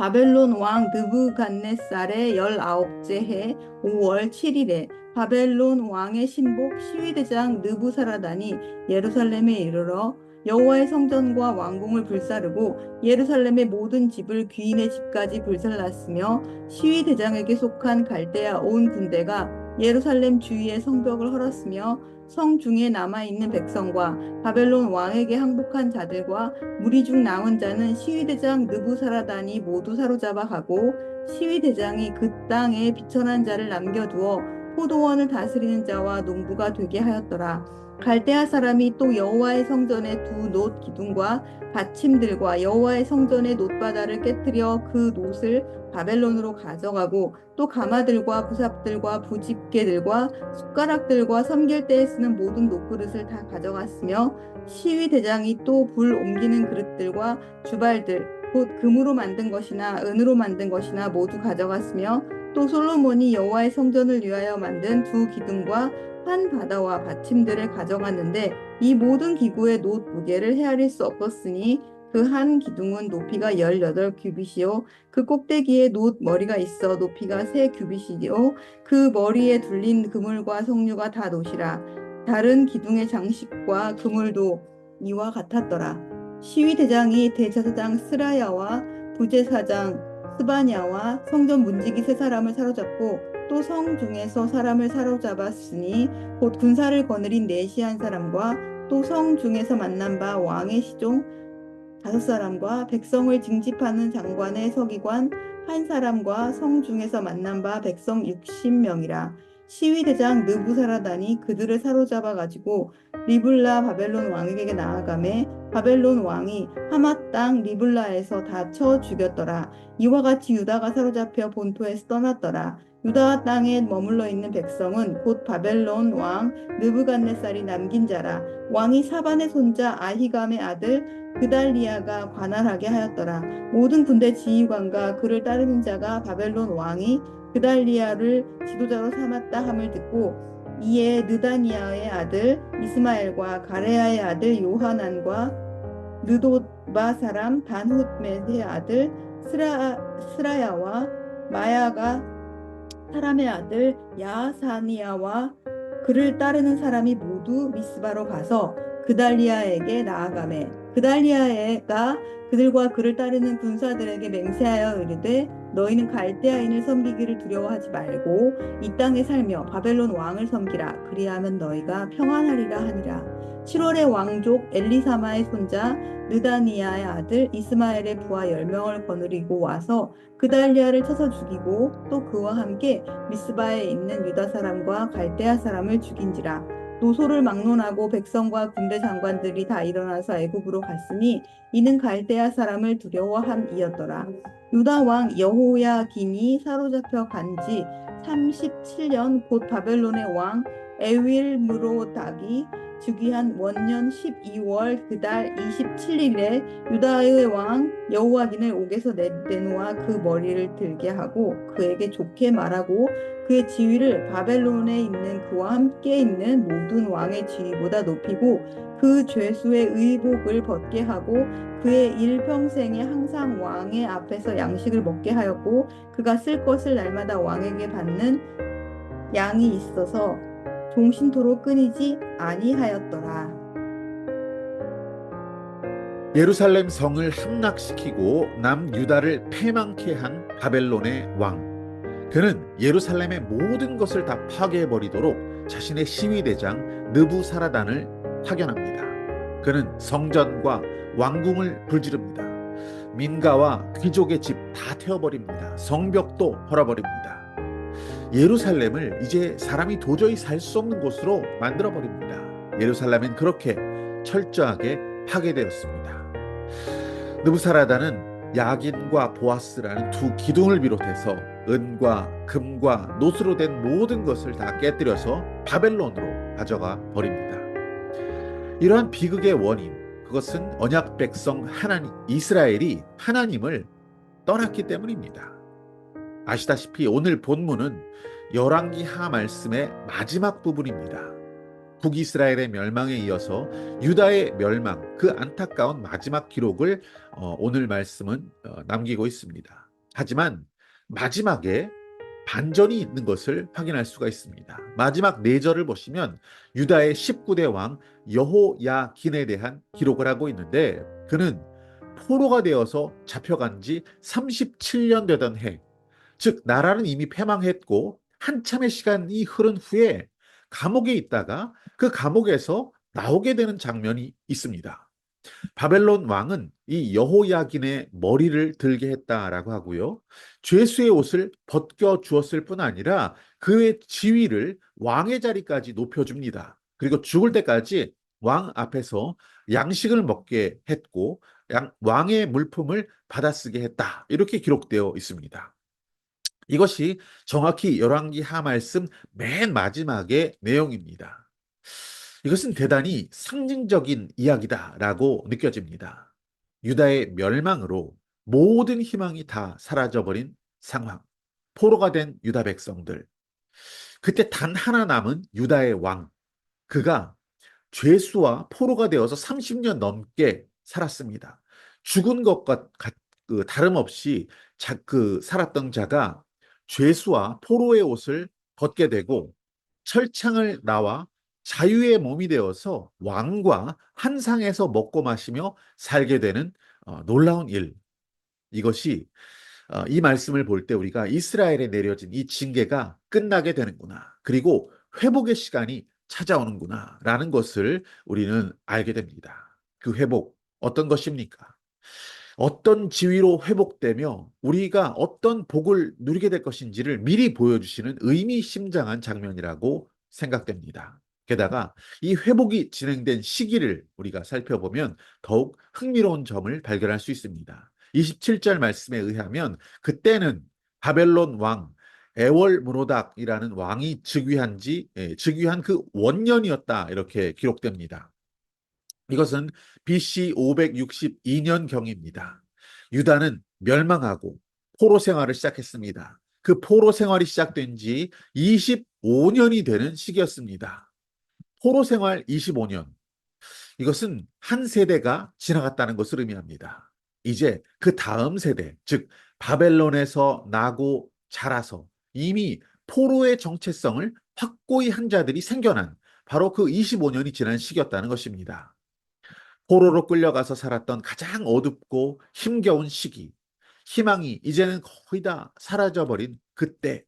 바벨론 왕 느부갓네살의 19째 해 5월 7일에 바벨론 왕의 신복 시위대장 느부사라단이 예루살렘에 이르러 여호와의 성전과 왕궁을 불사르고 예루살렘의 모든 집을 귀인의 집까지 불살랐으며 시위대장에게 속한 갈대아 온 군대가 예루살렘 주위의 성벽을 헐었으며 성 중에 남아있는 백성과 바벨론 왕에게 항복한 자들과 무리 중 남은 자는 시위대장 느부사라단이 모두 사로잡아 가고 시위대장이 그 땅에 비천한 자를 남겨두어 포도원을 다스리는 자와 농부가 되게 하였더라. 갈대아 사람이 또 여호와의 성전의 두 놋 기둥과 받침들과 여호와의 성전의 놋바다를 깨뜨려 그 놋을 바벨론으로 가져가고 또 가마들과 부삽들과 부집게들과 숟가락들과 섬길 때에 쓰는 모든 놋그릇을 다 가져갔으며 시위 대장이 또 불 옮기는 그릇들과 주발들 곧 금으로 만든 것이나 은으로 만든 것이나 모두 가져갔으며 또 솔로몬이 여호와의 성전을 위하여 만든 두 기둥과 한 바다와 받침들을 가져갔는데 이 모든 기구의 놋 무게를 헤아릴 수 없었으니 그 한 기둥은 높이가 18규빗이요 그 꼭대기에 놋 머리가 있어 높이가 3규빗이요 그 머리에 둘린 그물과 석류가 다 놋이라. 다른 기둥의 장식과 그물도 이와 같았더라. 시위대장이 대제사장 스라야와 부제사장 스바냐와 성전 문지기 세 사람을 사로잡고 또 성 중에서 사람을 사로잡았으니 곧 군사를 거느린 네시한 사람과 또 성 중에서 만난 바 왕의 시종 5사람과 백성을 징집하는 장관의 서기관 1사람과 성 중에서 만난 바 백성 60명이라. 시위대장 느부사라단이 그들을 사로잡아 가지고 리블라 바벨론 왕에게 나아가매 바벨론 왕이 하맛 땅 리블라에서 다 쳐 죽였더라. 이와 같이 유다가 사로잡혀 본토에서 떠났더라. 유다 땅에 머물러 있는 백성은 곧 바벨론 왕 느부갓네살이 남긴 자라. 왕이 사반의 손자 아히감의 아들 그달리아가 관할하게 하였더라. 모든 군대 지휘관과 그를 따르는 자가 바벨론 왕이 그달리아를 지도자로 삼았다 함을 듣고 이에 느다니아의 아들 이스마엘과 가레아의 아들 요하난과 느도바 사람 단훗멜의 아들 스라야와 마야가 사람의 아들 야사니아와 그를 따르는 사람이 모두 미스바로 가서 그달리아에게 나아가매 그달리아가 그들과 그를 따르는 군사들에게 맹세하여 이르되 너희는 갈대아인을 섬기기를 두려워하지 말고 이 땅에 살며 바벨론 왕을 섬기라. 그리하면 너희가 평안하리라 하니라. 7월에 왕족 엘리사마의 손자 느다니아의 아들 이스마엘의 부하 10명을 거느리고 와서 그달리아를 쳐서 죽이고 또 그와 함께 미스바에 있는 유다 사람과 갈대아 사람을 죽인지라. 노소를 막론하고 백성과 군대 장관들이 다 일어나서 애굽으로 갔으니 이는 갈대아 사람을 두려워함이었더라. 유다 왕 여호야김이 사로잡혀 간지 37년 곧 바벨론의 왕 에윌므로닥이 즉위한 원년 12월 그달 27일에 유다의 왕 여호야긴을 옥에서 내놓아 그 머리를 들게 하고 그에게 좋게 말하고 그의 지위를 바벨론에 있는 그와 함께 있는 모든 왕의 지위보다 높이고 그 죄수의 의복을 벗게 하고 그의 일평생에 항상 왕의 앞에서 양식을 먹게 하였고 그가 쓸 것을 날마다 왕에게 받는 양이 있어서 종신토록 끊이지 아니하였더라. 예루살렘 성을 함락시키고 남유다를 패망케 한 바벨론의 왕. 그는 예루살렘의 모든 것을 다 파괴해버리도록 자신의 시위대장 느부사라단을 파견합니다. 그는 성전과 왕궁을 불지릅니다. 민가와 귀족의 집 다 태워버립니다. 성벽도 헐어버립니다. 예루살렘을 이제 사람이 도저히 살 수 없는 곳으로 만들어버립니다. 예루살렘은 그렇게 철저하게 파괴되었습니다. 느부사라단은 야긴과 보아스라는 두 기둥을 비롯해서 은과 금과 놋으로 된 모든 것을 다 깨뜨려서 바벨론으로 가져가 버립니다. 이러한 비극의 원인, 그것은 언약 백성 하나님, 이스라엘이 하나님을 떠났기 때문입니다. 아시다시피 오늘 본문은 열왕기하 말씀의 마지막 부분입니다. 북이스라엘의 멸망에 이어서 유다의 멸망, 그 안타까운 마지막 기록을 오늘 말씀은 남기고 있습니다. 하지만 마지막에 반전이 있는 것을 확인할 수가 있습니다. 마지막 4절을 보시면 유다의 19대 왕 여호야긴에 대한 기록을 하고 있는데, 그는 포로가 되어서 잡혀간 지 37년 되던 해, 즉 나라는 이미 패망했고 한참의 시간이 흐른 후에 감옥에 있다가 그 감옥에서 나오게 되는 장면이 있습니다. 바벨론 왕은 이 여호야긴의 머리를 들게 했다라고 하고요. 죄수의 옷을 벗겨 주었을 뿐 아니라 그의 지위를 왕의 자리까지 높여줍니다. 그리고 죽을 때까지 왕 앞에서 양식을 먹게 했고 왕의 물품을 받아쓰게 했다. 이렇게 기록되어 있습니다. 이것이 정확히 열왕기 하 말씀 맨 마지막의 내용입니다. 이것은 대단히 상징적인 이야기다라고 느껴집니다. 유다의 멸망으로 모든 희망이 다 사라져버린 상황. 포로가 된 유다 백성들. 그때 단 하나 남은 유다의 왕. 그가 죄수와 포로가 되어서 30년 넘게 살았습니다. 죽은 것과 다름없이 살았던 자가 죄수와 포로의 옷을 벗게 되고 철창을 나와 자유의 몸이 되어서 왕과 한 상에서 먹고 마시며 살게 되는 놀라운 일. 이것이 이 말씀을 볼 때 우리가 이스라엘에 내려진 이 징계가 끝나게 되는구나. 그리고 회복의 시간이 찾아오는구나. 라는 것을 우리는 알게 됩니다. 그 회복, 어떤 것입니까? 어떤 지위로 회복되며 우리가 어떤 복을 누리게 될 것인지를 미리 보여주시는 의미심장한 장면이라고 생각됩니다. 게다가 이 회복이 진행된 시기를 우리가 살펴보면 더욱 흥미로운 점을 발견할 수 있습니다. 27절 말씀에 의하면 그때는 바벨론 왕 에월무로닥이라는 왕이 즉위한 그 원년이었다, 이렇게 기록됩니다. 이것은 BC 562년경입니다. 유다는 멸망하고 포로 생활을 시작했습니다. 그 포로 생활이 시작된 지 25년이 되는 시기였습니다. 포로 생활 25년. 이것은 한 세대가 지나갔다는 것을 의미합니다. 이제 그 다음 세대, 즉 바벨론에서 나고 자라서 이미 포로의 정체성을 확고히 한 자들이 생겨난 바로 그 25년이 지난 시기였다는 것입니다. 포로로 끌려가서 살았던 가장 어둡고 힘겨운 시기, 희망이 이제는 거의 다 사라져버린 그때,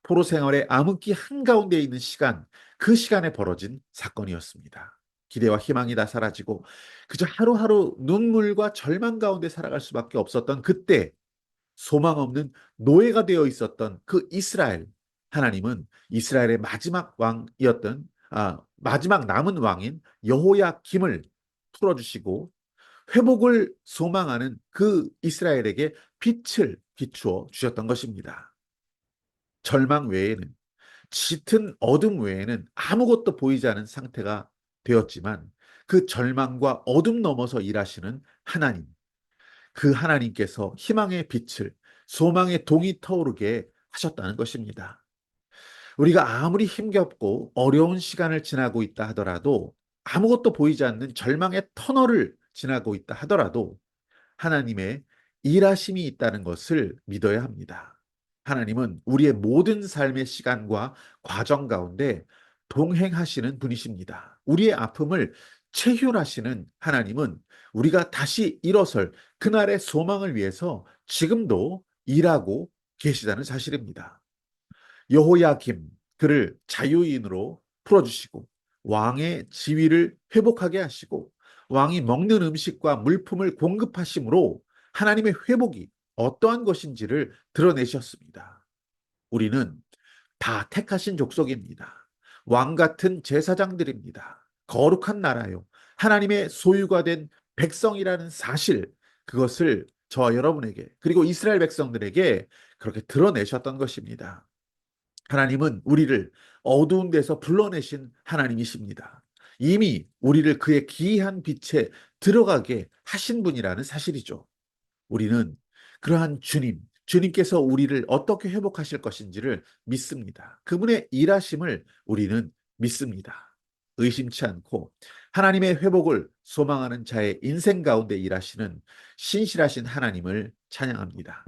포로 생활의 암흑기 한가운데 있는 시간, 그 시간에 벌어진 사건이었습니다. 기대와 희망이 다 사라지고 그저 하루하루 눈물과 절망 가운데 살아갈 수밖에 없었던 그때, 소망 없는 노예가 되어 있었던 그 이스라엘, 하나님은 이스라엘의 마지막 남은 왕인 여호야김을 풀어주시고 회복을 소망하는 그 이스라엘에게 빛을 비추어 주셨던 것입니다. 절망 외에는, 짙은 어둠 외에는 아무것도 보이지 않은 상태가 되었지만 그 절망과 어둠 넘어서 일하시는 하나님, 그 하나님께서 희망의 빛을, 소망의 동이 터오르게 하셨다는 것입니다. 우리가 아무리 힘겹고 어려운 시간을 지나고 있다 하더라도, 아무것도 보이지 않는 절망의 터널을 지나고 있다 하더라도 하나님의 일하심이 있다는 것을 믿어야 합니다. 하나님은 우리의 모든 삶의 시간과 과정 가운데 동행하시는 분이십니다. 우리의 아픔을 체휼하시는 하나님은 우리가 다시 일어설 그날의 소망을 위해서 지금도 일하고 계시다는 사실입니다. 여호야김, 그를 자유인으로 풀어주시고 왕의 지위를 회복하게 하시고 왕이 먹는 음식과 물품을 공급하심으로 하나님의 회복이 어떠한 것인지를 드러내셨습니다. 우리는 다 택하신 족속입니다. 왕 같은 제사장들입니다. 거룩한 나라요. 하나님의 소유가 된 백성이라는 사실, 그것을 저와 여러분에게, 그리고 이스라엘 백성들에게 그렇게 드러내셨던 것입니다. 하나님은 우리를 어두운 데서 불러내신 하나님이십니다. 이미 우리를 그의 기이한 빛에 들어가게 하신 분이라는 사실이죠. 우리는 그러한 주님께서 우리를 어떻게 회복하실 것인지를 믿습니다. 그분의 일하심을 우리는 믿습니다. 의심치 않고 하나님의 회복을 소망하는 자의 인생 가운데 일하시는 신실하신 하나님을 찬양합니다.